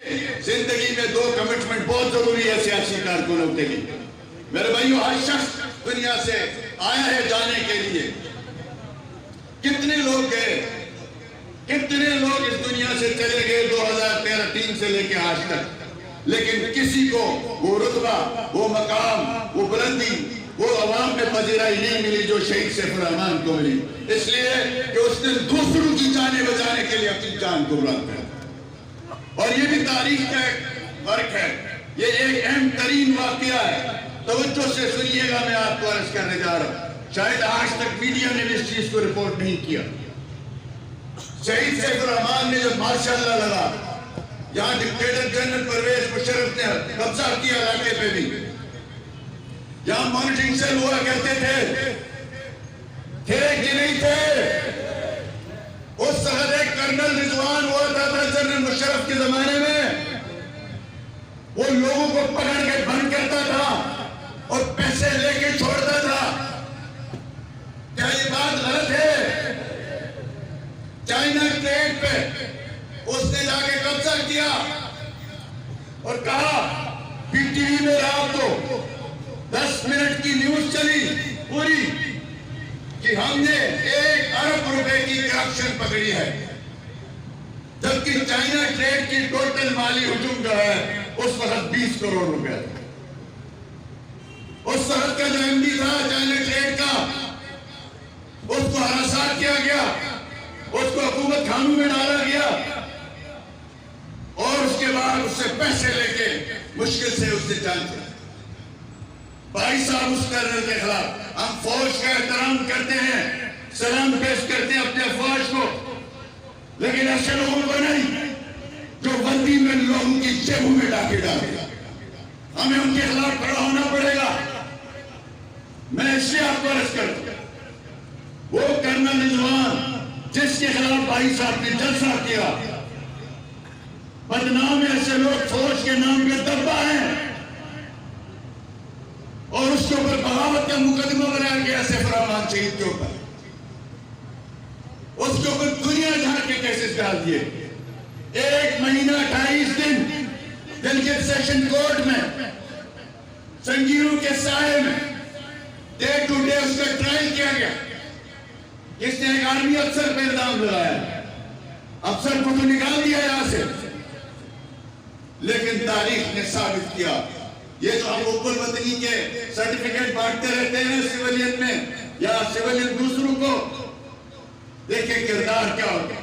زندگی میں دو کمٹمنٹ بہت ضروری ہے سیاسی کارکنوں کے لیے. میرے بھائیو، ہر شخص دنیا سے آیا ہے جانے کے لیے. کتنے لوگ گئے، کتنے لوگ اس دنیا سے چلے گئے 2013 سے لے کے آج تک، لیکن کسی کو وہ رتبہ، وہ مقام، وہ بلندی، وہ عوام میں پذیرائی نہیں ملی جو شہید سیف الرحمان کو ملی. اس لیے کہ اس نے دوسروں کی جانیں بچانے کے لیے اپنی جان کو قربان کر. اور یہ بھی تاریخ کا ایک فرق ہے. یہ ایک اہم ترین واقعہ ہے. توجہ سے سنیے گا، میں آپ کو عرض کرنے جا رہا ہوں. شاید آج تک میڈیا نے بھی اس چیز کو رپورٹ نہیں کیا. شہید سیف الرحمان نے جب ماشاءاللہ لگا، یہاں ڈکٹیٹر جنرل پرویز مشرف نے قبضہ کیا علاقے پہ بھی، یہاں مانیٹرنگ سیل ہوا کرتے تھے کہ نہیں تھے. اس وقت ایک کرنل رضوان ہوا تھا جنرل مشرف کے زمانے میں. وہ لوگوں کو پکڑ کے بند کرتا تھا اور پیسے لے کے چھوڑتا تھا. کیا یہ بات غلط ہے؟ چائنا ٹریڈ پہ اس نے جا کے قبضہ کیا اور کہا، پی ٹی وی میں رات کو 10 منٹ کی نیوز چلی پوری کہ ہم نے 1 ارب روپے کی کرپشن پکڑی ہے، جبکہ چائنا ٹریڈ کی ٹوٹل مالی ہجوم جو ہے اس وقت 20 کروڑ روپے تھا. اس وقت کا جو ایم ڈی تھا چائنا ٹریڈ کا، اس کو ہراساں کیا گیا، اس کو حکومت خانوں میں ڈالا گیا اور اس کے بعد اس سے پیسے لے کے مشکل سے اس نے جان چلا. بھائی صاحب، اس کرنل کے خلاف ہم فوج کا احترام کرتے ہیں، سلام پیش کرتے ہیں اپنے افواج کو، لیکن ایسے لوگوں کو نہیں جو وردی میں لوگوں کی جیبوں میں ڈاکے ڈالے گا. ہمیں ان کے خلاف کھڑا ہونا پڑے گا. میں اس سے آپ کو عرض کرتا ہوں، وہ کرنل رضوان جس کے خلاف بھائی صاحب نے جلسہ کیا، بدنام ایسے لوگ فوج کے نام پہ دبا ہیں اور اس کے اوپر بغاوت کا مقدمہ بنایا گیا سیف الرحمان شہید کے اوپر. اس کے اوپر دنیا جہاں کے کیسز ڈال دیے. 1 مہینہ 28 دن ڈیلیگیٹ سیشن کورٹ میں سنگیروں کے سائے میں ڈے ٹو ڈے اس کا ٹرائل کیا گیا. اس نے ایک آرمی افسر پہ الزام لگایا، افسر کو تو نکال دیا یہاں سے، لیکن تاریخ نے ثابت کیا. یہ جو ہم حقوق الوطنی کے سرٹیفکیٹ بانٹتے رہتے ہیں سیولین میں یا سیولین دوسروں کو، دیکھیں کردار کیا ہوگا.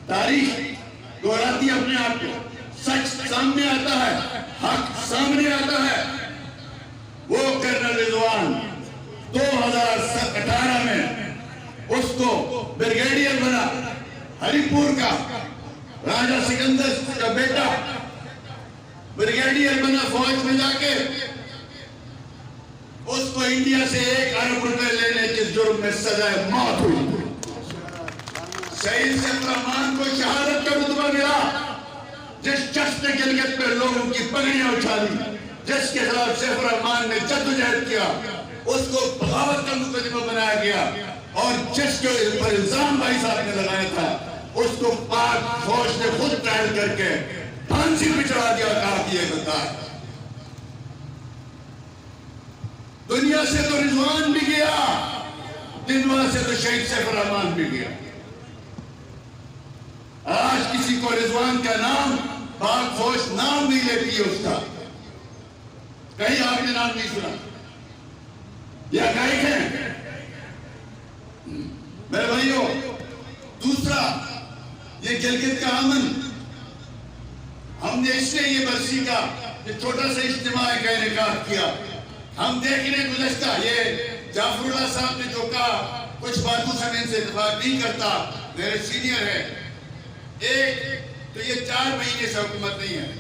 تاریخ دہراتی اپنے آپ کو، سچ سامنے آتا ہے، حق سامنے آتا ہے. وہ کرنل رضوان 2018 میں اس کو بریگیڈیئر بنا، ہری پور کا راجہ سکندر کا بیٹا بریگیڈیئر بنا فوج میں جا کے. اس کو انڈیا سے 1 ارب روپے لینے کے جرم میں سزائے موت ہوئی. شہید سیف الرحمان کو شہادت کا رتبہ ملا. جس شخص نے گلگت پہ لوگوں کی پگڑیاں اچھالی، جس کے خلاف سیف الرحمان نے جدوجہد کیا، اس کو بغاوت کا مقدمہ بنایا گیا. اور جس کے اوپر الزام بھائی صاحب نے لگایا تھا، اس کو پاک فوج نے خود ٹرائل کر کے پھانسی پہ چڑھا دیا. کہا کہ یہ بتا، دنیا سے تو رضوان بھی گیا، دنیا سے تو شہید سیف الرحمان بھی گیا. آج کسی کو رضوان کا نام، پاک فوج نام نہیں لیتی ہے اس کا. کہیں آپ نے نام نہیں سنا. یہ حقائق ہیں میرے بھائیو. دوسرا، یہ گلگت کا امن ہم نے اس لیے یہ برسی کا یہ چھوٹا سا اجتماع کا انعقاد کیا. ہم دیکھ رہے گزشتہ یہ جعفر اللہ صاحب نے جو کہا، کچھ باتوں سے میں ان سے اتفاق نہیں کرتا، میرے سینئر ہے. ایک تو یہ 4 مہینے سے حکومت نہیں ہے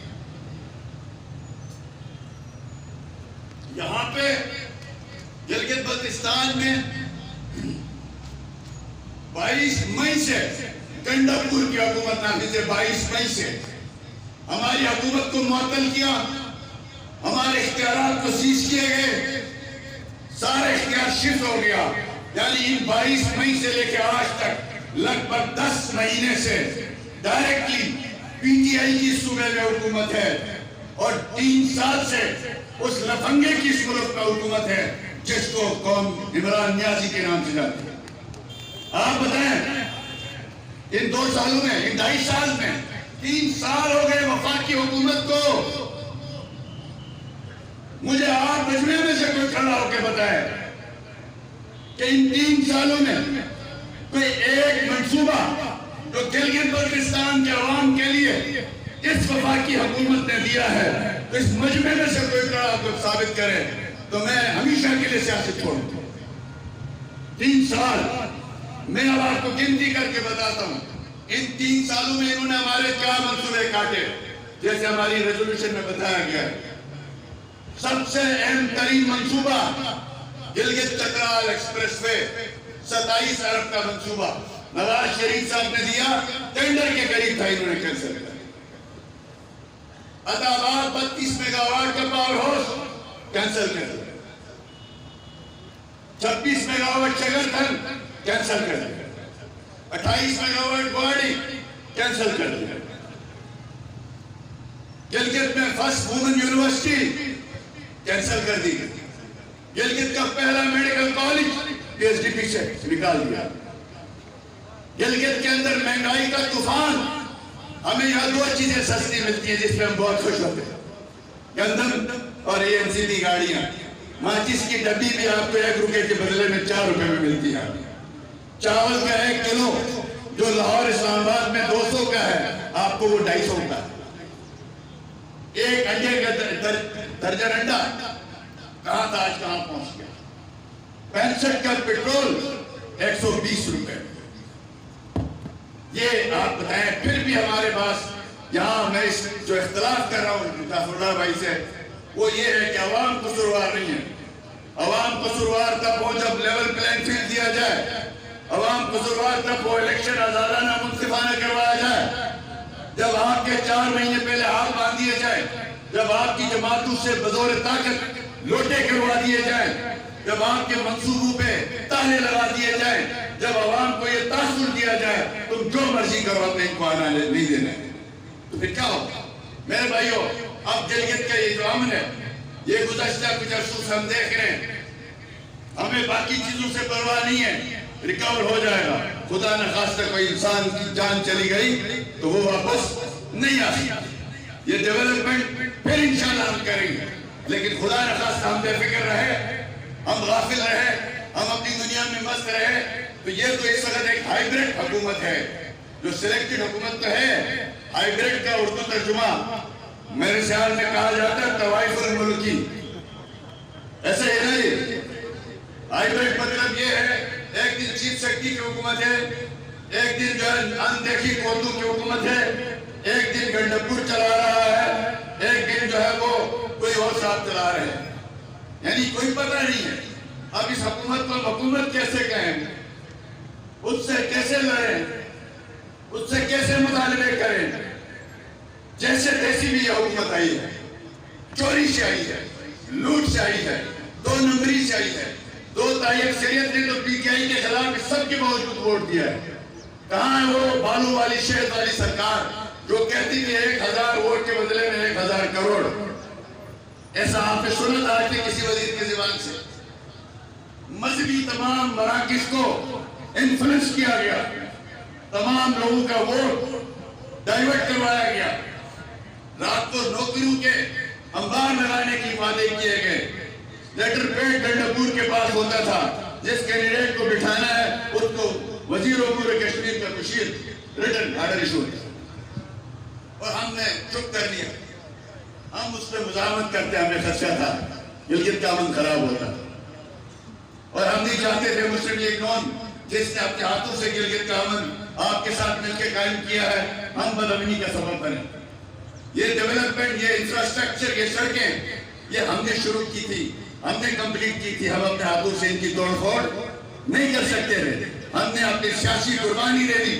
یہاں پہ. گلگت بلتستان میں 22 مئی سے گنڈا پور کی حکومت نافذ ہے. 22 مئی سے ہماری حکومت کو معطل کیا، ہمارے اختیارات کو سیز کیے گئے، سارے اختیار شفٹ ہو گیا. یعنی ان 22 مئی سے لے کے آج تک لگ بھگ 10 مہینے سے ڈائریکٹلی پی ٹی آئی کی صوبے میں حکومت ہے اور 3 سال سے اس لفنگے کی اس ملک کا حکومت ہے جس کو قوم عمران نیازی کے نام سے جانتی ہے۔ آپ بتائیں ان 2 سالوں میں، ان 2.5 سال میں 3 سال ہو گئے وفاقی حکومت کو، مجھے آپ مجمع میں سے کوئی کھڑا ہو کے بتائے کہ ان 3 سالوں میں کوئی ایک منصوبہ جو گلگت بلتستان کے عوام کے لیے اس وفاقی حکومت نے دیا ہے، تو اس مجمع میں سے کوئی کھڑا ہو کے ثابت کرے تو میں ہمیشہ کے لیے سیاست چھوڑ دوں۔ 3 سال میں اب آپ کو گنتی کر کے بتاتا ہوں، ان 3 سالوں میں انہوں نے ہمارے کیا منصوبے کاٹے۔ جیسے ہماری ریزولوشن میں بتایا گیا ہے، سب سے اہم ترین منصوبہ گلگت چترال ایکسپریس وے 27 ارب کا منصوبہ نواز شریف صاحب نے دیا، ٹینڈر کے قریب تھا، انہوں نے کینسل کر دیا۔ عطاباد 32 میگا واٹ کا پاور ہاؤس کینسل کر دیا، 26 mega what sugar thin cancel کر دیا، 28 میگا واٹ گواڑی کینسل کر دیا۔ گلگت میں فرسٹ وومن یونیورسٹی کینسل کر دی، گلگت کا پہلا medical college P H D P سے نکال دیا۔ گلگت کے اندر مہنگائی کا طوفان، ہمیں یہاں 2 چیزیں سستی ملتی ہیں جس پہ ہم بہت خوش ہوتے ہیں، گندم اور اے این سی کی گاڑیاں۔ ماچس کی ڈبی بھی آپ کو 1 روپے کے بدلے میں 4 روپے میں ملتی ہے۔ چاول کا 1 کلو جو لاہور اسلام آباد میں 200 کا ہے، آپ کو وہ 250 کا ہے۔ ایک انڈے کا درجن انڈا کہاں تھا، آج کہاں پہنچ گیا۔ 65 کا پیٹرول 120 روپے۔ یہ آپ بتائیں، پھر بھی ہمارے پاس یہاں میں جو اختلاف کر رہا ہوں جعفر اللہ بھائی سے، وہ یہ ہے کہ عوام قصوروار نہیں ہے۔ عوام قصوروار تب ہو جب لیول پلین فیلڈ دیا جائے، عوام قصوروار تب وہ الیکشن آزادانہ منصفانہ کروایا جائے، جب آپ کے 4 مہینے پہلے ہاتھ باندھ دیے جائے، جب آپ کی جماعتوں سے بزور طاقت لوٹے کروا دیے جائیں، جب آپ کے منصوبوں پہ تانے لگا دیے جائیں، جب عوام کو یہ تاثر دیا جائے تم جو مرضی کرو اپنے ان کو آنا نہیں دینا، تو پھر کیا ہوگا؟ میرے بھائیو، اب گلگت کا یہ جو امن ہے، یہ گزشتہ کچھ عرصوں سے ہم دیکھ رہے ہیں، ہمیں باقی چیزوں سے پرواہ نہیں ہے، ریکور ہو جائے گا۔ خدا نہ خواستہ کوئی انسان کی جان چلی گئی تو وہ واپس نہیں آ سکتی۔ یہ ڈیولپمنٹ پھر انشاءاللہ ہم کریں گے، لیکن خدا نہ خواستہ ہم بے فکر رہے، ہم غافل رہے، ہم اپنی دنیا میں مست رہے، تو یہ تو اس وقت ایک ہائیبریڈ حکومت ہے، جو سلیکٹڈ حکومت تو ہے۔ ہائیبریڈ کا اردو ترجمہ میرے خیال میں کہا جاتا ہے طوائف الملکی، ایسے ہی نہیں۔ ہائیبریڈ مطلب یہ ہے، ایک دن چیف سیکرٹری کی حکومت ہے، ایک دن جو ہے اندیکھی کوتو کی حکومت ہے، ایک دن گنڈپور چلا رہا ہے، ایک دن جو ہے وہ کوئی اور صاحب چلا رہے ہیں، یعنی کوئی پتہ نہیں ہے۔ اب اس حکومت کو حکومت کیسے کہیں، اس سے کیسے لڑیں، اس سے کیسے مطالبے کریں؟ جیسے تیسی بھی یہ حکومت آئی ہے، چوری سے آئی ہے، لوٹ سے آئی ہے، 2 نمبری سے آئی ہے۔ 2 تائی اکثریت نے تو پی ٹی آئی کے خلاف سب کے باوجود ووٹ دیا ہے۔ کہاں ہے وہ بالو والی شہد والی سرکار جو کہتی تھی 1000 ووٹ کے بدلے میں 1000 کروڑ؟ ایسا آپ نے سنا تھا کہ کسی وزیر کی زبان سے؟ مذہبی تمام مراکز کو انفلوئنس کیا گیا، تمام لوگوں کا ووٹ ڈائیورٹ کروایا گیا، رات کو نوکریوں کے انبار لگانے کی وعدے کیے گئے۔ لیٹر پیڈ گنڈپور کے پاس ہوتا تھا، جس کینڈیڈیٹ کو بٹھانا ہے اس کو وزیر امور کشمیر کا مشیر ریٹن آرڈر ایشو ہوتا، اور ہم نے چپ کر لیا۔ ہم اس پہ مزاحمت کرتے، ہمیں خدشہ تھا گلگت کا امن خراب ہوتا، اور ہم نہیں چاہتے تھے مسلم لیگ نون جس نے اپنے ہاتھوں سے گلگت کا امن آپ کے ساتھ مل کے قائم کیا ہے، ہم بدامنی کا سبب بنے۔ یہ ڈیولپمنٹ، یہ انفراسٹرکچر، یہ سڑکیں، یہ ہم نے شروع کی تھی، ہم نے کمپلیٹ کی تھی، ہم اپنے ہاتھوں سے ان کی توڑ پھوڑ نہیں کر سکتے تھے۔ ہم نے اپنی سیاسی قربانی دے دی،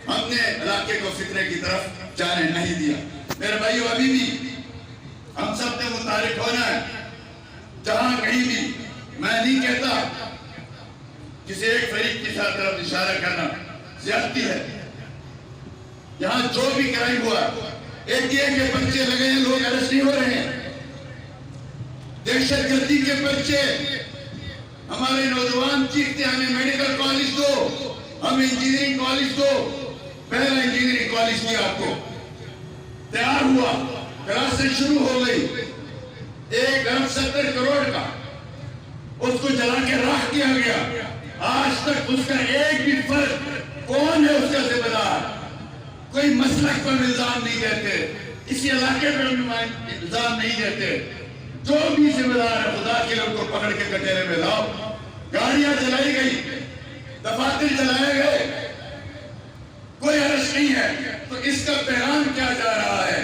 ہم نے علاقے کو فتنے کی طرف جانے نہیں دیا۔ میرے بھائیو، ابھی بھی ہم سب نے متحرک ہونا ہے، جہاں کہیں بھی۔ میں نہیں کہتا کسی ایک فریق کی طرف اشارہ کرنا زیادتی ہے، یہاں جو بھی کرائم ہوا ATA کے پرچے لگے ہیں, لوگ ارسٹ نہیں ہو رہے ہیں. دہشت گردی کے پرچے, ہمارے نوجوان چیختے ہمیں میڈیکل کالج دو, ہمیں انجینئرنگ کالج دو. پہلا انجینئرنگ کالج دیا آپ کو, تیار ہوا, کلاسیں شروع ہو گئی. 1.70 کروڑ کا اس کو جلا کے راکھ کیا گیا. آج تک اس کا ایک بھی فرق کون ہے اس کا ذمہ دار؟ کوئی مسلک پر الزام نہیں دیتے, کسی علاقے پر الزام نہیں دیتے. جو بھی ذمہ دار ہے خدا کے لیے ان کو پکڑ کے کٹہرے میں لاؤ. گاڑیاں جلائی گئی, دفاتر جلائے گئے, کوئی ارسٹ نہیں ہے. تو اس کا پیغام کیا جا رہا ہے؟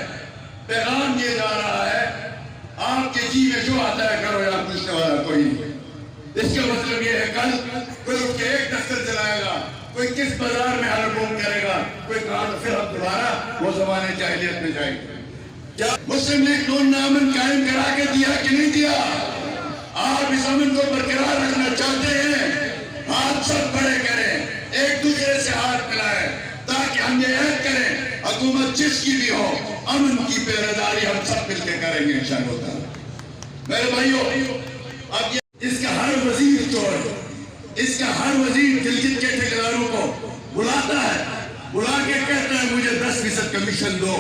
پیغام یہ جا رہا ہے آپ کے جی میں جو آتا ہے کرو, یا پوچھنے والا کوئی نہیں. اس کا مطلب یہ ہے کل کوئی اٹھ کے ایک دفتر جلائے گا, کوئی کس بازار میں ہڑبول کرے گا, کوئی کہا تو پھر ہم دوبارہ وہ زمانے جاہلیت میں جائیں گے. کیا مسلم لیگ نون نے امن قائم کرا کے دیا کہ نہیں دیا؟ آپ اس امن کو برقرار رکھنا چاہتے ہیں, ہاتھ سب بڑے کریں, ایک دوسرے سے ہاتھ ملائیں, تاکہ ہم یہ عہد کریں حکومت جس کی بھی ہو امن کی پہرے داری ہم سب مل کے کریں گے انشاءاللہ تعالی. میرے بھائیو, اب اس کا ہر وزیر چور, اس کا ہر وزیر گلگت کے ٹھیکیداروں کو بلاتا ہے, بلا کے کہتا ہے مجھے 10% کمیشن دو.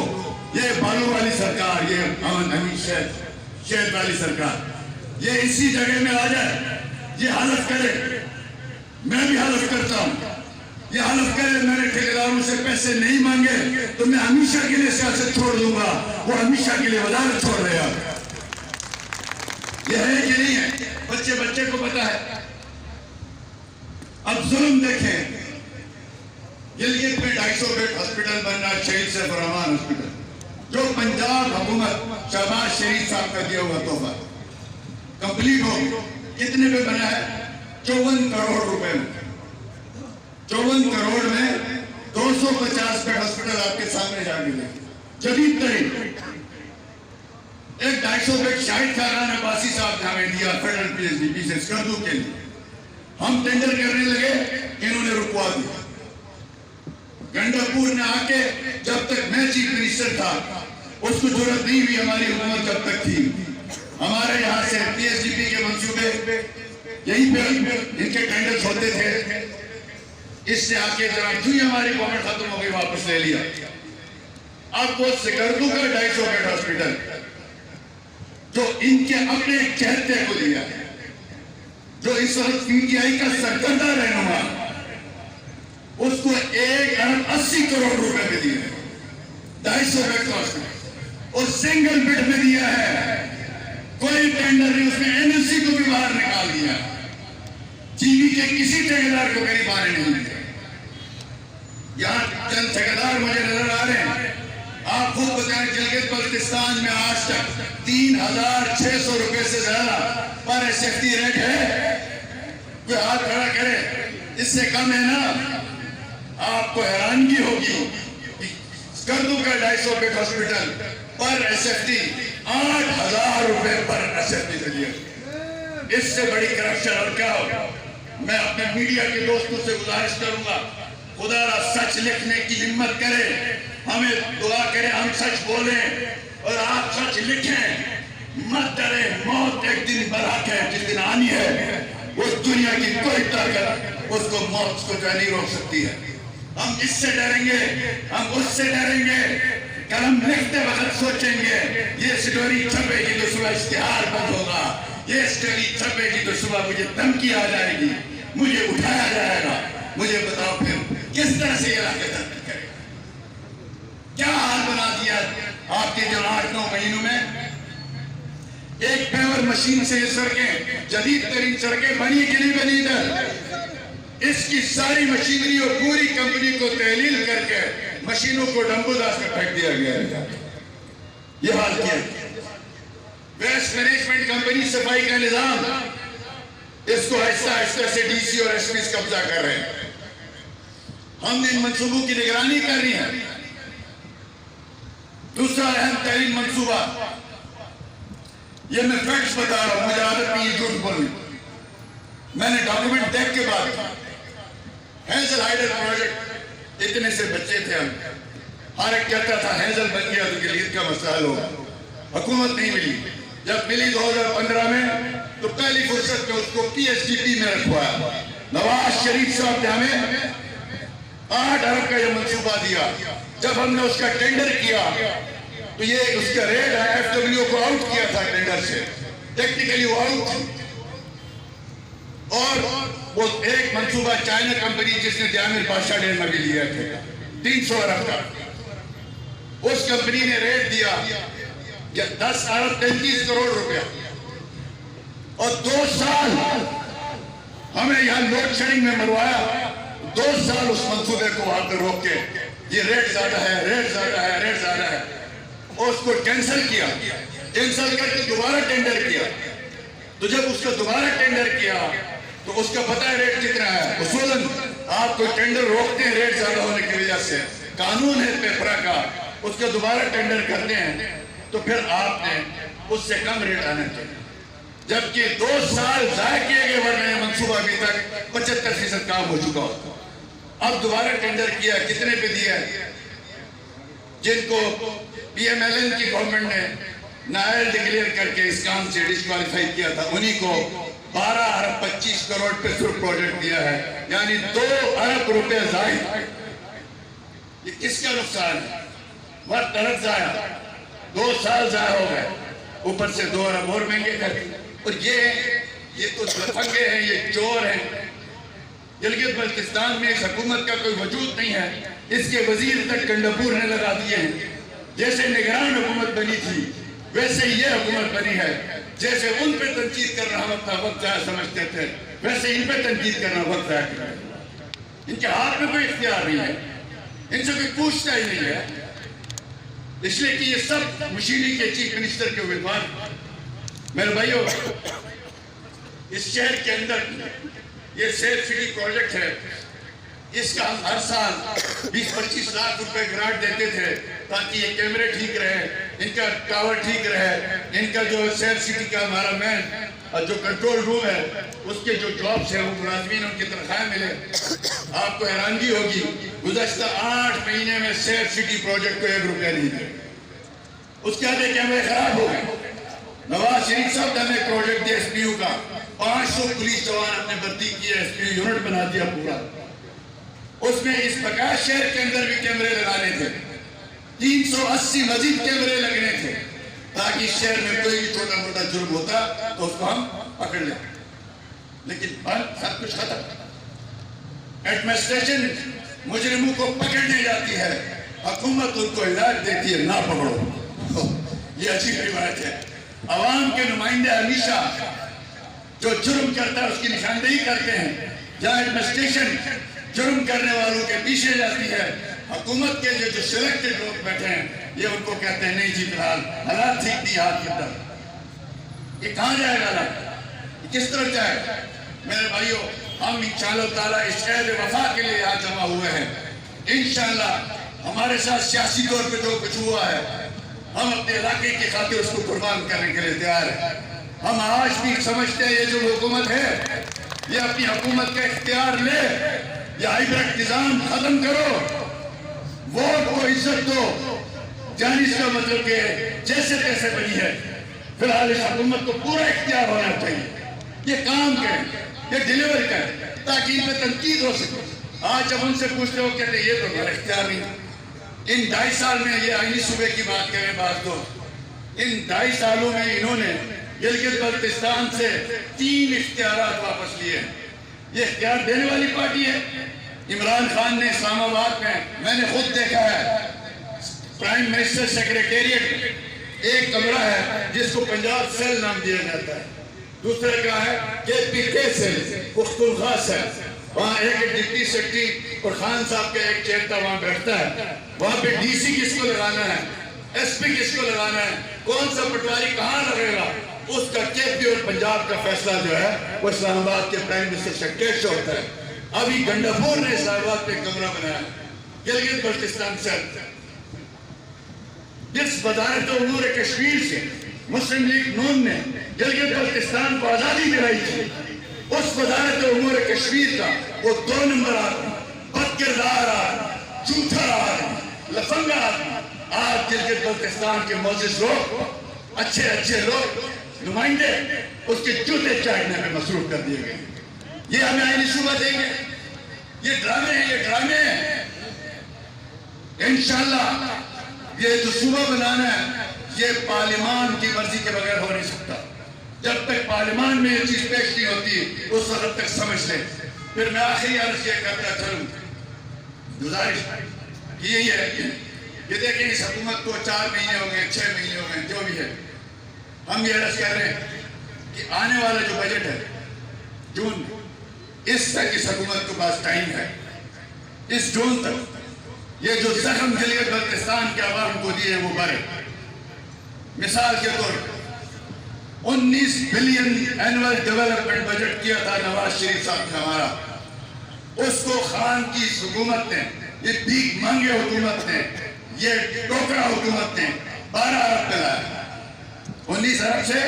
یہ بالو والی سرکار, یہ امن امین شہد والی سرکار, یہ اسی جگہ میں آ جائے, یہ حلف کرے, میں بھی حلف کرتا ہوں, یہ حلف کرے میں نے ٹھیکیداروں سے پیسے نہیں مانگے تو میں ہمیشہ کے لیے سیاست چھوڑ دوں گا. وہ ہمیشہ کے لیے وزارت چھوڑ دے گا. یہ ہے کہ نہیں ہے؟ بچے بچے کو پتا ہے. اب ظلم دیکھیں, گلگت میں 250 بیڈ ہاسپٹل بن رہا ہے, شہید سیف الرحمان ہاسپٹل, جو پنجاب حکومت شہباز شریف صاحب کا دیا ہوا تحفہ کمپلیٹ ہو. کتنے پہ بنا ہے؟ 54 کروڑ روپے میں. 54 کروڑ میں 250 بیڈ ہاسپٹل آپ کے سامنے جا کے دیکھیں, جدید ترین. ایک 250 بیڈ شاہد خاقان عباسی صاحب نے ہمیں دیا فیڈرل PhD سے اسکردو کے لیے. ہم ٹینڈر کرنے لگے, انہوں نے رکوا دیا. گنڈاپور نے آ کے, جب تک میں چیف منسٹر تھا اس کو ضرورت نہیں ہوئی, ہماری حکومت جب تک تھی. ہمارے یہاں سے PSDP کے منصوبے یہیں پہ ان کے ٹینڈرز ہوتے تھے. اس سے آ کے جناب جو ہماری گورنمنٹ ختم ہو گئی واپس لے لیا. اب وہ سکردو کا 250 بیڈ ہاسپٹل جو ان کے اپنے چہتے کو دیا ہے, جو اس وقت PTI کا سرکردہ رہنما, اس کو 1.80 کروڑ روپے میں دیا ہے 250 بیڈ کا ہاسپٹل, اور سنگل بیڈ میں دیا ہے. کوئی ٹینڈر نہیں, اس میں NLC کو بھی باہر نکال دیا. TV کے کسی ٹھیکیدار کو قریب آنے نہیں دیا. یہاں چند ٹھیکیدار مجھے نظر آ رہے ہیں. آپ خود بتائیں, گلگت بلتستان میں آج تک 3,600 روپے سے زیادہ پر SFT ریٹ ہے. کوئی ہاتھ کھڑا کرے, اس سے کم ہے نا؟ آپ کو حیرانگی ہوگی. اسکردو کا 250 بیڈ ہاسپٹل پر SFT 8,000 روپے پر SFT سے دیا. اس سے بڑی کرپشن اور کیا ہوگا؟ میں اپنے میڈیا کے دوستوں سے گزارش کروں گا, خدا را سچ لکھنے کی ہمت کرے, ہمیں دعا کرے ہم سچ بولیں اور آپ سچ لکھیں. مت ڈریں, موت ایک دن برحق ہے, جس دن آنی ہے اس دنیا کی کوئی طاقت اس کو موت کو جو نہیں روک سکتی ہے. ہم اس سے ڈریں گے, ہم اس سے ڈریں گے. قلم لکھتے وقت سوچیں گے یہ سٹوری چھپے گی تو صبح اشتہار بند ہوگا, یہ سٹوری چھپے گی تو صبح مجھے دھمکی آ جائے گی, مجھے اٹھایا جائے گا. مجھے بتاؤ پھر کس طرح سے یہ علاقے ترقی کرے؟ کیا حال بنا دیا آپ کے جو 8-9 مہینوں میں. ایک پیور مشین سے یہ سڑکیں, جدید ترین سڑکیں بنی کہ نہیں بنی ادھر؟ اس کی ساری مشینری اور پوری کمپنی کو تحلیل کر کے مشینوں کو ڈمبوداس میں پھینک دیا گیا ہے. یہ حال کیا. ویسٹ مینجمنٹ کمپنی صفائی کا نظام, اس کو آہستہ آہستہ سے DC اور SP قبضہ کر رہے ہیں. ہم نے ان منصوبوں کی نگرانی کر رہی ہے. دوسرا اہم ترین منصوبہ, یہ میں فیکٹس بتا رہا ہوں, مجھے عادت نہیں ہے جھوٹ بولنے. میں نے ڈاکومنٹ دیکھ کے بعد, ہیزل ہائیڈر پروجیکٹ, اتنے سے بچے تھے ہم, ہر ایک کہتا تھا ہیزل بن گیا تو گلگت کا مسئلہ حل ہوگا. حکومت نہیں ملی. جب ملی 2015 میں تو پہلی فرصت میں اس کو پی ایس ڈی پی میں رکھوایا. نواز شریف صاحب نے ہمیں 8 ارب کا یہ منصوبہ دیا. جب ہم نے اس کا ٹینڈر کیا تو یہ اس کا ریٹ ہے ایف ڈبلیو کو آؤٹ کیا تھا ٹینڈر سے. ٹیکنیکلی وہ آؤٹ تھی. اور وہ ایک منصوبہ چائنا کمپنی جس نے دیامر بادشاہ ڈیم میں بھی لیا تھے 300 ارب کا, اس کمپنی نے ریٹ دیا 10 ارب 33 کروڑ روپیہ. اور 2 سال ہمیں یہاں لوڈ شیڈنگ میں مروایا. 2 سال اس منصوبے کو وہاں پہ روک کے یہ ریٹ زیادہ ہے, ریٹ زیادہ ہے, ریٹ زیادہ ہے, اور اس کو کینسل کیا. کینسل کر کے دوبارہ ٹینڈر کیا. تو جب اس کا دوبارہ ٹینڈر کیا تو اس کا پتہ ہے ریٹ کتنا ہے. اصولاً آپ کو ٹینڈر روکتے ہیں ریٹ زیادہ ہونے کی وجہ سے, قانون ہے پیپرا کا. اس کا دوبارہ ٹینڈر کرتے ہیں تو پھر آپ نے اس سے کم ریٹ آنے چاہیے. جبکہ 2 سال ضائع کیے گئے, ورنہ یہ منصوبہ ابھی تک 75% کام ہو چکا ہوتا. اب دوبارہ ٹینڈر کیا, کتنے پہ دیا ہے؟ جن کو پی ایم ایل این کی گورنمنٹ نے نائل ڈکلیئر کر کے اس کام سے ڈسکوالیفائی کیا تھا, انہی کو 12 ارب 25 کروڑ پہ صرف پروجیکٹ دیا ہے. یعنی 2 ارب روپے ضائع. یہ کس کا نقصان ہے؟ وقت ارب ضائع, 2 سال ضائع ہو گئے, اوپر سے 2 ارب اور مہنگے کر دی. اور یہ تو دفنگے ہیں, یہ چور ہیں. گلگت بلتستان میں اس حکومت کا کوئی وجود نہیں ہے. اس کے وزیر تک کنڈپور نے لگا دیے ہیں. جیسے نگران حکومت بنی تھی ویسے یہ حکومت بنی ہے. جیسے ان پہ تنقید کرنا وقت ضائع سمجھتے تھے, ویسے ان پہ تنقید کرنا وقت ضائع کرنا. ان کے ہاتھ میں کوئی اختیار نہیں ہے, ان سے کوئی پوچھتا ہی نہیں ہے. اس لیے کہ یہ سب مشیری کے چیف منسٹر کے امیدوار. میرے بھائیو, اس شہر کے اندر یہ سیف سٹی پروجیکٹ ہے. اس کا ہم ہر سال 20-25 لاکھ روپے گرانٹ دیتے تھے تاکہ یہ کیمرے ٹھیک رہے, ان کا ٹاور ٹھیک رہے, ان کا جو سیف سٹی کا ہمارا مین جو کنٹرول روم ہے اس کے جو جابس ہیں وہ ملازمین ان کی تنخواہیں ملے. آپ کو حیرانگی ہوگی, گزشتہ 8 مہینے میں سیف سٹی پروجیکٹ کو 1 روپیہ نہیں دیا. اس کے آدھے کیمرے خراب ہو گئے. نواز شریف صاحب نے ہمیں پروجیکٹ دیا ایس پی یو کا, 500 پولیس جوان اپنے بھرتی کیے, ایس پی یو یونٹ بنا دیا پورا. اس میں اس بقایا شہر کے اندر بھی کیمرے لگانے تھے, 380 مزید کیمرے لگنے تھے تاکہ شہر میں کوئی بھی چھوٹا موٹا جرم ہوتا تو اس کو ہم پکڑ لیں. لیکن بند, سب کچھ ختم. ایڈمنسٹریشن مجرموں کو پکڑنے جاتی ہے, حکومت ان کو ہدایت دیتی ہے نہ پکڑو. یہ عجیب روایت ہے. عوام کے نمائندے ہمیشہ جو جرم کرتا ہے اس کی نشاندہی کرتے ہیں. جہاں ایڈمنسٹریشن جرم کرنے والوں کے پیچھے جاتی ہے, حکومت کے جو سلیکٹڈ لوگ بیٹھے ہیں یہ ان کو کہتے ہیں نہیں جی فی الحال حالات ٹھیک نہیں, ہاتھ کی طرف. یہ کہاں جائے گا؟ یہ کس طرح جائے؟ میرے بھائیو, ہم انشاءاللہ تعالیٰ اس عہد وفا کے لیے یہاں جمع ہوئے ہیں. انشاءاللہ ہمارے ساتھ سیاسی طور پہ جو کچھ ہوا ہے ہم اپنے علاقے کی خاطر اس کو قربان کرنے کے لیے تیار ہیں. ہم آج بھی سمجھتے ہیں یہ جو حکومت ہے یہ اپنی حکومت کا اختیار لے, یہ ہائیبرڈ نظام ختم کرو, ووٹ کو عزت دو. جانی اس کا مطلب کہ جیسے تیسے بنی ہے, فی الحال اس حکومت کو پورا اختیار ہونا چاہیے. یہ کام کریں, یہ ڈیلیور کریں تاکہ ان پہ تنقید ہو سکے. آج جب ان سے پوچھتے ہو کہتے ہیں یہ تو ہمارا اختیار نہیں. ان 2.5 سال میں یہ آئینی صوبے کی بات کریں بعض لوگ, ان 2.5 سالوں میں انہوں نے گلگت بلتستان سے 3 اختیارات واپس لیے. یہ اختیار دینے والی پارٹی ہے. عمران خان نے اسلام آباد میں نے خود دیکھا ہے, پرائم منسٹر سیکریٹریٹ ایک کمرہ ہے جس کو پنجاب سیل نام دیا جاتا ہے, دوسرے کا ہے KPK سیل, پختونخوا سیل. وہاں ایک ڈپٹی سیکرٹری اور خان صاحب کا ایک چہرہ وہاں بیٹھتا ہے. وہاں پہ ڈی سی کس کو لگانا ہے, ایس پی کس کو لگانا ہے, کون سا پٹواری کہاں لگے گا, اس کا KP اور پنجاب کا فیصلہ جو ہے وہ اسلام آباد کے پرائم منسٹر سیکریٹریٹ سے ہوتا ہے. ابھی گنڈاپور نے اسلام آباد پہ کمرہ بنایا گلگت بلتستان سیل. جس وزارت امور کشمیر سے مسلم لیگ نون نے گلگت بلتستان کو آزادی دلائی تھی, اس وزارت امور کشمیر کا وہ 2 نمبر آدمی, بد کردار آدمی, جھوٹا آدمی, لفنگا آدمی، آج گلگت بلتستان کے معزز لوگ، اچھے لوگ، نمائندے اس کے جوتے چاٹنے میں مصروف کر دیے گئے. یہ ہمیں آئینی صوبہ دیں گے؟ یہ ڈرامے ہیں. انشاءاللہ یہ جو صوبہ بنانا ہے یہ پارلیمان کی مرضی کے بغیر ہو نہیں سکتا. جب تک پارلیمان میں یہ چیز پیش نہیں ہوتی اس وقت تک سمجھ لیں. پھر میں آخری عرض یہ کرتا چلوں، گزارش یہی ہے کہ دیکھیں اس حکومت کو 4 مہینے ہو گئے، 6 مہینے ہو گئے، جو بھی ہے، ہم یہ عرض کر رہے ہیں کہ آنے والا جو بجٹ ہے جون، اس تک اس حکومت کے پاس ٹائم ہے. اس جون تک یہ جو زخم گلگت بلتستان کے عوام کو دیے وہ بھرے. مثال کے طور پر 19 بلین اینول ڈیولپمنٹ بجٹ کیا تھا نواز شریف صاحب نے ہمارا. اس کو خان کی حکومت نے، یہ بھیک مانگے حکومت نے، یہ ٹوکرا حکومت نے 12 ارب پہ لایا. 19 ارب سے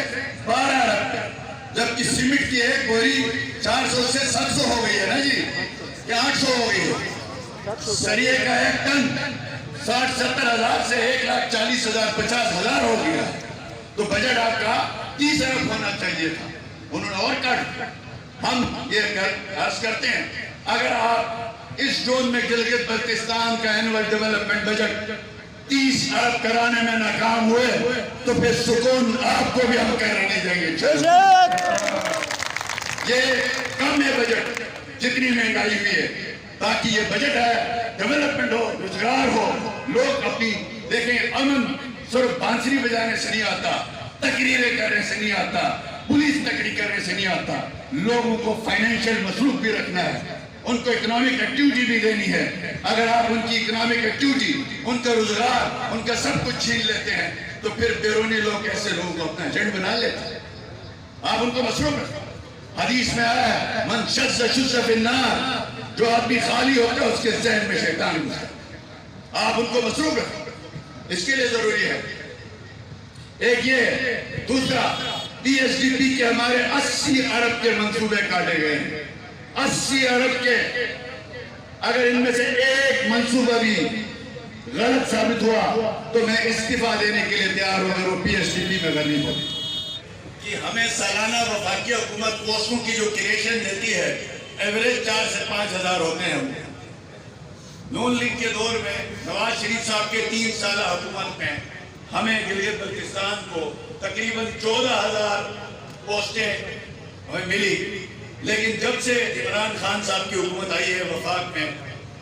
12 ارب پہ، جبکہ سیمنٹ کی ایک بوری 400 سے 700 ہو گئی ہے نا جی، یا 800 ہو گئی ہے. سریے کا ایک ٹن 60-70 ہزار سے 1,40,000 50,000 ہو گیا. تو بجٹ آپ کا 30 ارب ہونا چاہیے تھا، انہوں نے اور کٹ. ہم یہ عرض کرتے ہیں اگر آپ اس جون میں گلگت بلتستان کا اینول ڈیولپمنٹ بجٹ 30 ارب کرانے میں ناکام ہوئے تو پھر سکون آپ کو بھی ہم کہنے نہیں دیں گے. یہ کم ہے بجٹ جتنی مہنگائی ہوئی ہے، تاکہ یہ بجٹ ہے ڈیولپمنٹ ہو، روزگار ہو، لوگ اپنی دیکھیں. امن صرف بانسری بجانے سے نہیں آتا، تقریریں کرنے سے نہیں آتا، پولیس تقریر کرنے سے نہیں آتا. لوگوں کو فائنینشیل مصروف بھی رکھنا ہے، ان کو اکنامک ایکٹیویٹی بھی دینی ہے. اگر آپ ان کی اکنامک ایکٹیویٹی، ان کا روزگار، ان کا سب کچھ چھین لیتے ہیں تو پھر بیرونی لوگ ایسے لوگوں کو اپنا ایجنٹ بنا لیتے ہیں. آپ ان کو مصروف رکھیں. حدیث میں آیا ہے من شذ شذ فی النار، جو آدمی خالی ہوتا ہے اس کے ذہن میں شیطان گھستا ہے. آپ ان کو مصروف رکھیں، اس کے لیے ضروری ہے. ایک یہ دوسرا پی ایس ڈی پی کے ہمارے 80 ارب کے منصوبے کاٹے گئے ہیں. 80 ارب کے، اگر ان میں سے ایک منصوبہ بھی غلط ثابت ہوا تو میں استعفیٰ دینے کے لیے تیار ہوں اگر وہ پی ایس ڈی پی میں غلط ہوگی. کہ ہمیں سالانہ وفاقی حکومت پوسٹوں کی جو کریشن دیتی ہے ایوریج 4 سے 5 ہزار ہوتے ہیں. نون لیگ کے دور میں نواز شریف صاحب کے 3 سالہ حکومت میں ہمیں گلگت بلتستان کو تقریباً 14,000 پوسٹیں ہمیں ملی. لیکن جب سے عمران خان صاحب کی حکومت آئی ہے وفاق میں،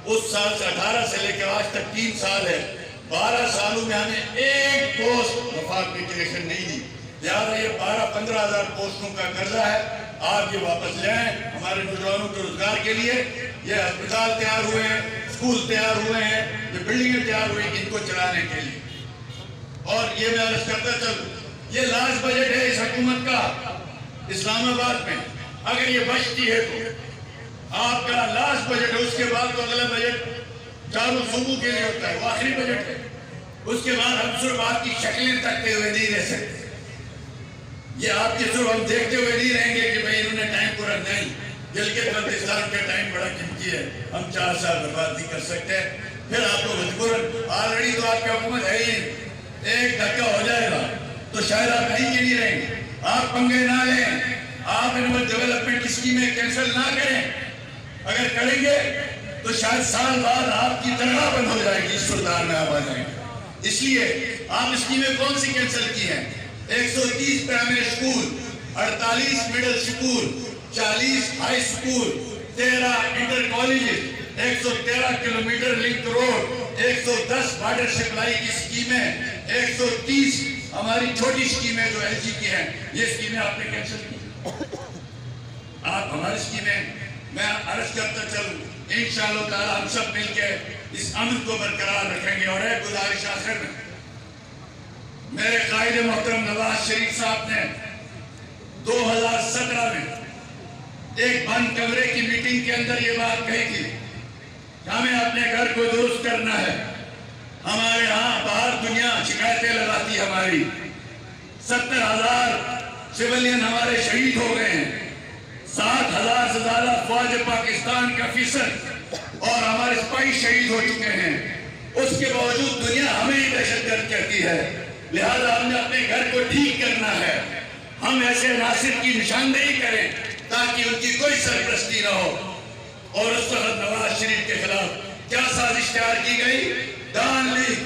اس سال سے 18 سے لے کے آج تک 3 سال ہے، 12 سالوں میں ہمیں ایک پوسٹ وفاق میں کریشن نہیں دی. لہٰذا یہ 12-15 ہزار پوسٹوں کا قرضہ ہے. آپ یہ واپس لے آئیں ہمارے نوجوانوں کے روزگار کے لیے. یہ ہسپتال تیار ہوئے ہیں، اسکول تیار ہوئے ہیں، یہ بلڈنگیں تیار ہوئی ہیں ان کو چلانے کے لیے. اور یہ میں عرض کرتا چلوں، یہ لاسٹ بجٹ ہے اس حکومت کا اسلام آباد میں. اگر یہ بچتی ہے تو آپ کا لاسٹ بجٹ ہے، اس کے بعد تو اگلا بجٹ چاروں صوبوں کے لیے ہوتا ہے، وہ آخری بجٹ ہے. اس کے بعد ہم صرف آپ کی شکلیں تکتے ہوئے نہیں رہ سکتے. یہ آپ کے صرف ہم دیکھتے ہوئے نہیں رہیں گے کہ بھئی انہوں نے ٹائم پورا نہیں. گلگت بلتستان کا ٹائم بڑا قیمتی ہے، ہم 4 سال برباد نہیں کر سکتے. پھر آپ کو مجبوراً آلریڈی تو آپ کی حکومت ہے ہی، ایک دھکا ہو جائے گا تو شاید آپ کہیں کے نہیں رہیں گے. آپ پنگے نہ لیں، آپ اینول ڈیولپمنٹ کی اسکیمیں کینسل نہ کریں. اگر کریں گے تو شاید سال بعد آپ کی تنخواہ بند ہو جائے گی، اس سلطان میں آپ آ جائیں گے. اس لیے آپ اسکیمیں کون سی کینسل کی ہیں؟ 130 primary school, 48 middle school, 40 high school, 13 inter colleges, 113 kilometre link road, 110 water supply کی اسکیمیں، 130 ہماری چھوٹی اسکیمیں جو ایل جی کی ہیں، یہ اسکیمیں آپ نے کینسل کی. آپ ہماری اسکیمیں، میں عرض کرتا چلوں انشاءاللہ تعالی ہم سب مل کے اس امن کو برقرار رکھیں گے. اور ایک گزارش آخر میں، میرے قائد محترم نواز شریف صاحب نے 2017 میں ایک بند کمرے کی میٹنگ کے اندر یہ بات کہی تھی کہ ہمیں اپنے گھر کو درست کرنا ہے. ہمارے ہاں باہر دنیا شکایتیں لگاتی ہماری. 70,000 سیولین ہمارے شہید ہو گئے ہیں، 7,000 سے زیادہ فوج پاکستان کا فیصد اور ہمارے سپاہی شہید ہو چکے ہیں. اس کے باوجود دنیا ہمیں ہی دہشت گرد کہتی ہے. لہذا ہم نے اپنے گھر کو ٹھیک کرنا ہے. ہم ایسے عناصر کی نشاندہی کریں تاکہ ان کی کوئی سرپرستی نہ ہو. اور اس وقت نواز شریف کے خلاف کیا سازش تیار کی گئی؟ Dawn leaks.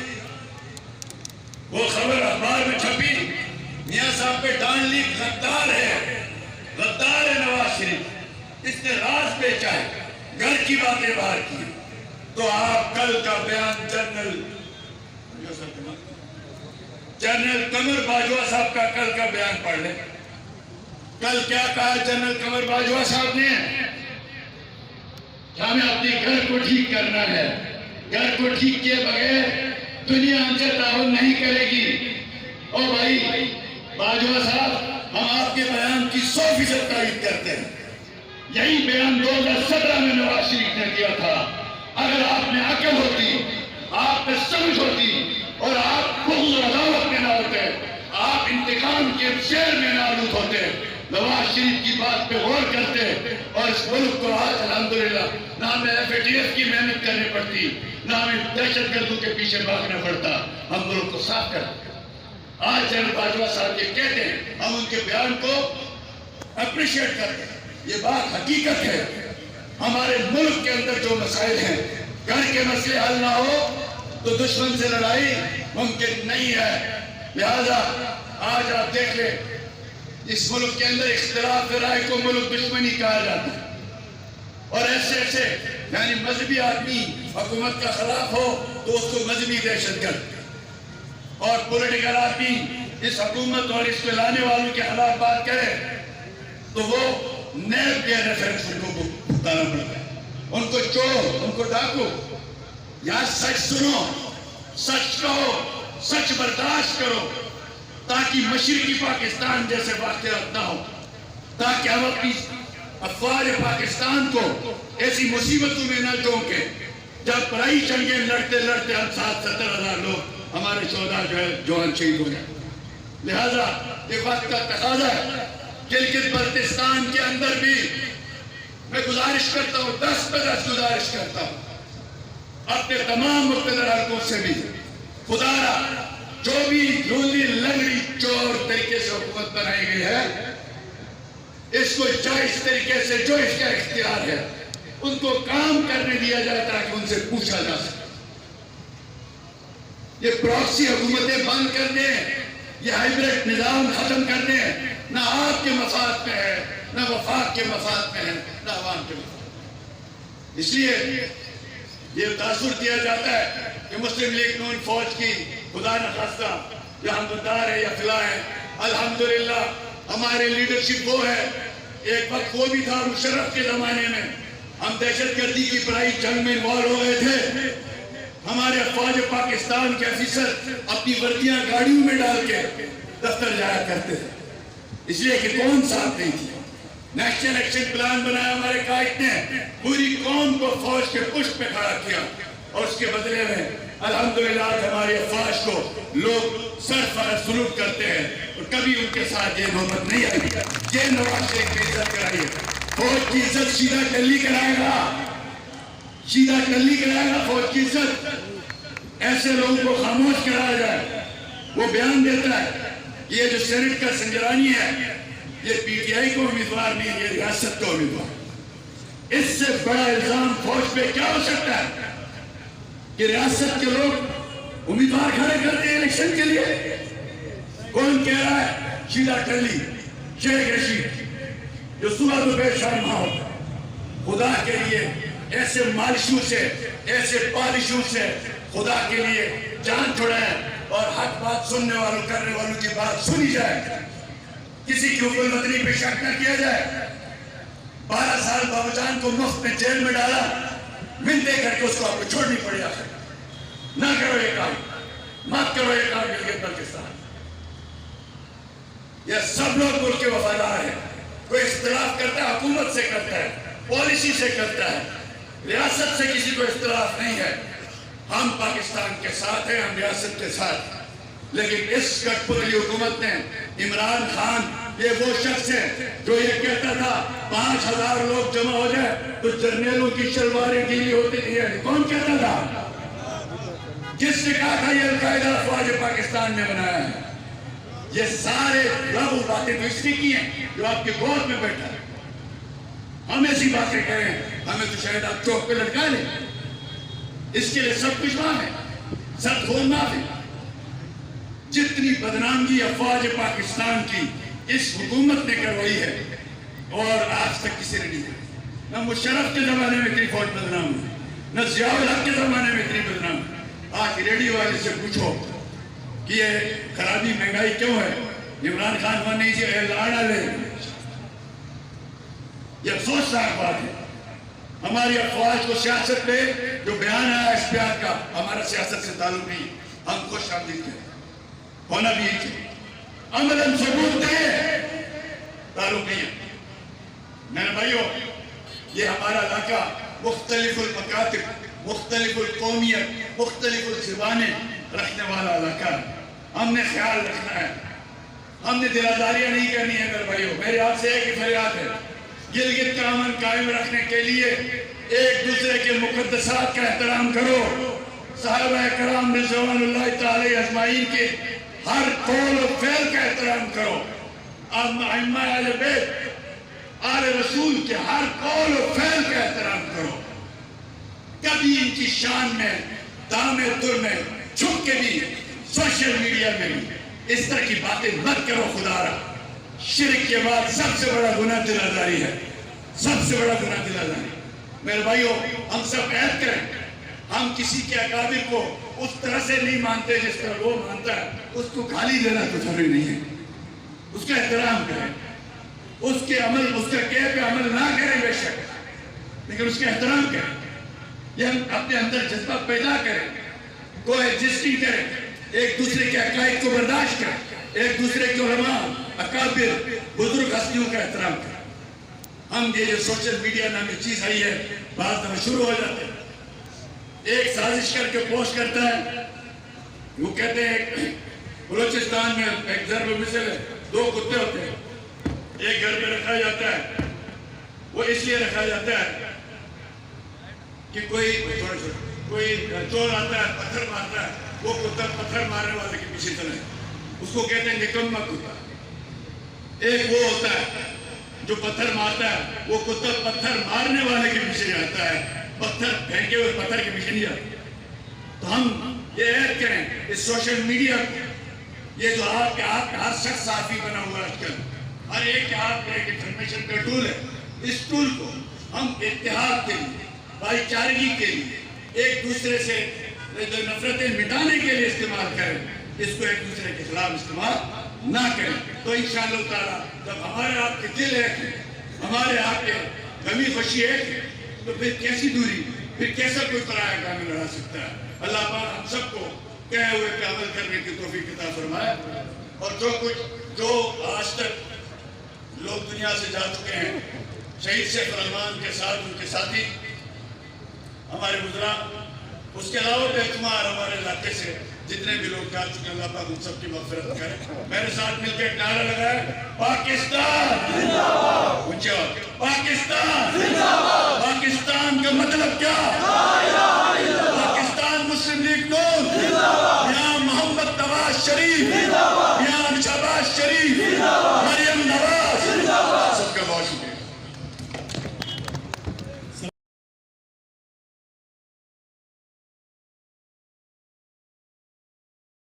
وہ خبر اخبار میں چھپی، میاں صاحب پہ ڈان لیگ غدار ہے، غدار ہے نواز شریف. اس نے راز بیچا ہے، گھر کی باتیں باہر کی. تو آپ کل کا بیان جنرل قمر باجوہ صاحب کا کل کا بیان پڑھ لیں. کل کیا کہا جنرل قمر باجوہ صاحب نے؟ ہمیں اپنے گھر کو ٹھیک کرنا ہے. گھر کو ٹھیک کیے بغیر دنیا ہم سے تعاون نہیں کرے گی. اور بھائی باجوہ صاحب، ہم آپ کے بیان کی 100% تائید کرتے ہیں. یہی بیان 2017 میں نواز شریف نے دیا تھا. اگر آپ میں عقل ہوتی، آپ میں سمجھ ہوتی اور آپ بغض و عداوت میں نہ ہوتے، آپ انتقام کے شیر میں نہ آلود ہوتے، نواز شریف کی بات پہ غور کرتے اور اس ملک کو آج الحمدللہ نہ ہمیں FATF کی محنت کرنی پڑتی، نہ ہمیں دہشت گردوں کے پیچھے بھاگنا پڑتا، ہم ملک کو صاف کرتے. آج جنرل باجوہ صاحب یہ کہتے ہیں، ہم ان کے بیان کو اپریشیٹ کرتے ہیں. یہ بات حقیقت ہے. ہمارے ملک کے اندر جو مسائل ہیں، گھر کے مسئلے حل نہ ہو تو دشمن سے لڑائی ممکن نہیں ہے. لہذا آج آپ دیکھ لیں، اس ملک کے اندر اختلاف رائے کو ملک دشمنی کہا جاتا ہے. اور ایسے یعنی مذہبی آدمی حکومت کا خلاف ہو تو اس کو مذہبی دہشت گرد، اور پولیٹیکل آدمی اس حکومت اور اس کو لانے والوں کے خلاف بات کرے تو وہ نیب کے ریفرنس ان کو بتانا پڑتا ہے. ان کو چور، ان کو ڈاکو. یا سچ سنو، سچ کہو، سچ برداشت کرو تاکہ مشرقی پاکستان جیسے واقعات نہ ہو، تاکہ ہم اپنی افواج پاکستان کو ایسی مصیبتوں میں نہ چونکے. جب پرائی جنگیں لڑتے لڑتے ہم 60-70 ہزار لوگ ہمارے شہداء جو ہے جوان شہید ہو گئے. لہذا یہ وقت کا تقاضا ہے. گلگت بلتستان کے اندر بھی میں گزارش کرتا ہوں، 10 پہ 10 گزارش کرتا ہوں اپنے تمام مقتدر حلقوں سے بھی، خدا را جو بھی لولی لنگڑی چور طریقے سے حکومت بنائی گئی ہے، اس کو جائز طریقے سے جو اس کا اختیار ہے ان کو کام کرنے دیا جائے تاکہ ان سے پوچھا جا سکے. یہ پراکسی حکومتیں بند کرنے، یہ ہائیبریڈ نظام ختم کرنے نہ آپ کے مفاد میں ہے، نہ وفاق کے مفاد میں ہے، نہ عوام کے مفاد. اس لیے یہ تاثر دیا جاتا ہے کہ مسلم لیگ نون فوج کی خدا نخواستہ یا حمددار ہے یا فلاں ہے. الحمدللہ ہمارے لیڈرشپ وہ ہے. ایک وقت وہ بھی تھا مشرف کے زمانے میں، ہم دہشت گردی کی پرائی جنگ میں انوالو ہو گئے تھے. ہمارے افواج پاکستان کے افیسر اپنی وردیاں گاڑیوں میں ڈال کے دفتر جایا کرتے تھے، اس لیے کہ قوم ساتھ نہیں تھی. نیشنل ایکشن پلان بنایا ہمارے قائد نے، پوری قوم کو فوج کے پشت پہ کھڑا کیا، اور اس کے بدلے میں الحمدللہ ہمارے افواج کو لوگ سرفراز سلوک کرتے ہیں اور کبھی ان کے ساتھ یہ نوبت نہیں آئی. یہ نواز شریف کی عزت کرائی ہے. فوج کی عزت سیدھا ٹلی کرائے گا، سیدھا ٹلی کرائے گا فوج کی عزت. ایسے لوگوں کو خاموش کرایا جائے. وہ بیان دیتا ہے یہ جو سینٹ کا سنجرانی ہے یہ PTI کو امیدوار نہیں، یہ ریاست کا امیدوار. اس سے بڑا الزام فوج پہ کیا ہو سکتا ہے کہ ریاست کے لوگ امیدوار کھڑے کرتے ہیں الیکشن کے لیے. کون کہہ رہا ہے؟ سیدھا ٹلی شیخ رشید جو صبح دوپہر شام وہاں ہوتا ہے. خدا کے لیے ایسے مالشوں سے، ایسے پالشوں سے خدا کے لیے جان چھڑائیں اور حق بات سننے والوں کرنے والوں کی بات سنی جائے. کسی کی حکم مدنی پہ شک نہ کیا جائے. 12 سال بابو جان کو مفت میں جیل میں ڈالا، منتیں کر کے اس کو آپ کو چھوڑنی پڑی. آخر نہ کرو یہ کام، مت کرو یہ کام گلگت بلتستان. یہ سب لوگ ملک کے وفادار ہیں. کوئی اختلاف کرتا ہے حکومت سے کرتا ہے، پالیسی سے کرتا ہے، ریاست سے کسی کو اختلاف نہیں ہے. ہم پاکستان کے ساتھ ہیں، ہم ریاست کے ساتھ. لیکن اس کٹ پتلی حکومت نے، عمران خان یہ وہ شخص ہے جو یہ کہتا تھا 5000 لوگ جمع ہو جائے تو جرنیلوں کی شلواریں گیلی ہوتی تھی. کون کہتا تھا؟ جس نے کہا تھا یہ القاعدہ افواج پاکستان نے بنایا ہے، یہ سارے لغو باتیں تو اس نے کی ہیں جو آپ کے گود میں بیٹھا ہے. ہم ایسی باتیں کریں ہمیں تو شاید آپ چوک پہ لٹکا لیں. اس کے لیے سب کچھ معاف ہے، سب خون معاف ہے. جتنی بدنامی افواج پاکستان کی اس حکومت نے کروائی ہے اور آج تک کسی نے نہیں کی. نہ مشرف کے زمانے میں اتنی فوج بدنام ہوئی، نہ ضیاء الحق کے زمانے میں اتنی بدنام ہوئی. آج ریڈیو والے سے پوچھو کہ یہ خرابی مہنگائی کیوں ہے، عمران خان کو نہیں جی لاڑا لے. یہ افسوسناک بات ہے. ہماری افواج کو سیاست پہ جو بیان آیا اس بیان کا ہمارا سیاست سے تعلق نہیں. ہم خوش آمدید ہیں، ہونا بھی چاہیے، عملاً ثبوت دیں، تعلق نہیں ہے. میرے بھائیو، یہ ہمارا علاقہ مختلف المکاتب، مختلف القومیت، مختلف الزبانیں رکھنے والا علاقہ ہے. ہم نے خیال رکھنا ہے، ہم نے دلاداریاں نہیں کرنی ہے. میرے بھائیو، میری آپ سے ایک ہی فریاد ہے، گلگت کا امن قائم رکھنے کے لیے ایک دوسرے کے مقدسات کا احترام کرو. صحابہ کرام رضوان اللہ تعالی اجمعین کے ہر قول و فعل کا احترام کرو. ائمہ اہل بیت آل رسول کے ہر قول و فعل کا احترام کرو. کبھی ان کی شان میں دام در میں چھپ کے بھی سوشل میڈیا میں بھی اس طرح کی باتیں مت کرو. خدا را شرک کے بعد سب سے بڑا گناہ دلاداری ہے، سب سے بڑا گناہ دلاداری. میرے بھائیو، ہم سب عہد کریں، ہم کسی کے اکابر کو اس طرح سے نہیں مانتے جس طرح وہ مانتا ہے. اس کو گالی دینا تو ضروری نہیں ہے، اس کا احترام کریں. اس کے عمل، اس کے کہے پہ عمل نہ کریں بے شک، لیکن اس کا احترام کریں. یہ ہم اپنے اندر جذبہ پیدا کریں، کو ایڈجسٹنگ کریں، ایک دوسرے کے عقائد کو برداشت کریں، ایک دوسرے کے علماء، اکابر، بزرگ ہستیوں کا احترام کریں. ہم یہ جو سوشل میڈیا نامی چیز آئی ہے، بعض دفعہ شروع ہو جاتے ہیں، ایک سازش کر کے پوسٹ کرتا ہے. وہ کہتے ہیں بلوچستان میں ایک ضرب مثل ہے، 2 کتے ہوتے ہیں، ایک گھر میں رکھا جاتا ہے. وہ اس لیے رکھا جاتا ہے کہ کوئی چور آتا ہے، پتھر مارتا ہے، وہ کتا پتھر مارنے والے کے پیچھے چلے، اس کو کہتے ہیں نکما کتا. ایک وہ ہوتا ہے جو پتھر مارتا ہے، وہ کتا پتھر مارنے والے کے پیچھے جاتا ہے، پتھر پھینکے ہوئے پتھر کے پیچھے نہیں جاتا. تو ہم یہ عہد کریں اس سوشل میڈیا کو، یہ جو آپ کے ہر شخص صحافی بنا ہوا ہے آج کل، ہر ایک کے ہاتھ میں ایک انفارمیشن کا ٹول ہے. اس ٹول کو ہم اتحاد کے لیے، بھائی چارگی کے لیے، ایک دوسرے سے نفرتیں مٹانے کے لیے استعمال کریں. اس کو ایک دوسرے کے خلاف استعمال نہ کریں. تو انشاءاللہ تعالیٰ جب ہمارے آپ کے دل ایک ہیں، ہمارے آپ کے غمی خوشی ایک ہے، تو پھر کیسی دوری، پھر کیسا کوئی پرایا کام لڑا سکتا ہے. اللہ پاک ہم سب کو کہے ہوئے پہ عمل کرنے کی توفیق عطا فرمائے. اور جو آج تک لوگ دنیا سے جا چکے ہیں، شہید سیف الرحمان کے ساتھ ان کے ساتھی ہمارے بزرگاں، اس کے علاوہ بے شمار ہمارے علاقے سے جتنے بھی لوگ جا چکے ہیں، اللہ پاک ان سب کی مغفرت کرے. میرے ساتھ مل کے ایک نعرہ لگائے، پاکستان زندہ باد. اونچی آواز، پاکستان زندہ باد. پاکستان کا مطلب کیا؟ پاکستان مسلم لیگ نون زندہ باد. یہاں محمد نواز شریف زندہ باد.